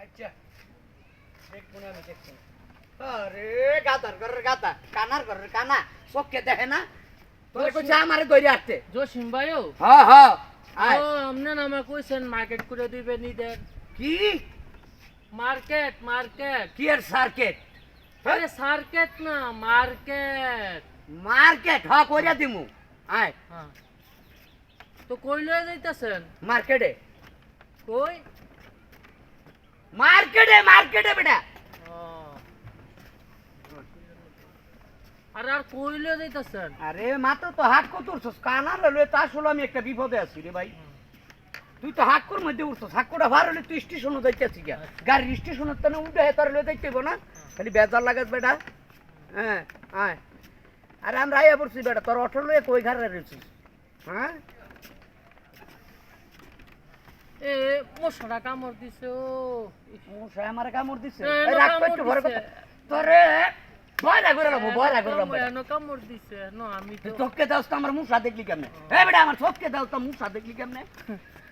আচ্ছা দেখবো না আমি দেখবো না। আরে গাদার ঘরের গাদা কানার ঘরের কানা চোখে দেখে না তোরে কইছে আমারে ধরে আসতে জসিম ভাইও হ্যাঁ হ্যাঁ আয় ও আমনে নামে কইছেন মার্কেট করে দিবেন ইদের কি মার্কেট মার্কেট কি এর সার্কিট আরে সার্কেট না মার্কেট মার্কেট হ্যাঁ কইরা দিমু আয় হ্যাঁ তো কই লয়ে যাইতাছেন মার্কেটে কই মার্কেটে মার্কেটে বেটা ও আর কই লয়ে যাইতাছেন আরে মাত্র তো হাত কত উঠছস কানার লয়ে তা আসলে আমি একটা বিপদে আছি রে ভাই তুই তো হাক্কুর মধ্যে উঠছস হাক্কুটা ভার হলে তুই স্টেশনে যাইতেছিস গা গাড়ির স্টেশনের তো না উঠে হেতার লয়ে যাইতেইব না খালি বেজার লাগাস বেটা হ্যাঁ আয় আরে আমরা আইয়া পড়ছি বেটা তোর অটো লয়ে কই ঘরে রয়েছিস হ্যাঁ এ মশারা কামড় দিছে ও মশাই আমারে কামড় দিছে এ, এই রাখ একটু ঘরে কথা তোরে ভয় লাগে রে বাবু ভয় লাগে রে বাবু এনো কামড় দিছে না আমি তো চোখকে দাও তো আমার মুসা দেখলি কেমনে এই বেটা আমার চোখকে দাও তো মুসা দেখলি কেমনে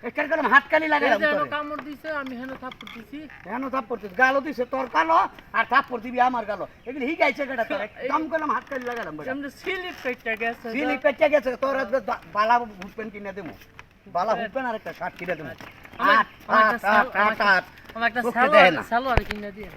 একার করে হাতকালি লাগাইলাম এনো তোরে কামড় দিছে আমি হেন থাপ্পড় দিছি কেন থাপ্পড় দিস গালো দিছে তোর কালো আর থাপ্পড় দিবি আমার গালো এগুলি হিগাইছে কেটা তোর একদম করলাম হাতকালি লাগালাম বেটা এমনি স্লিপ কইটা গেছে সিলি পেটে গেছে তোর আজকে বালা ভুটপেন কিনে দেবো বালা ভুটপেন আর একটা শার্ট কিনে দেবো আমার আট আট আট আট আট আমার একটা চোখে দেখে না। সালোয়ার কিনে দিয়ে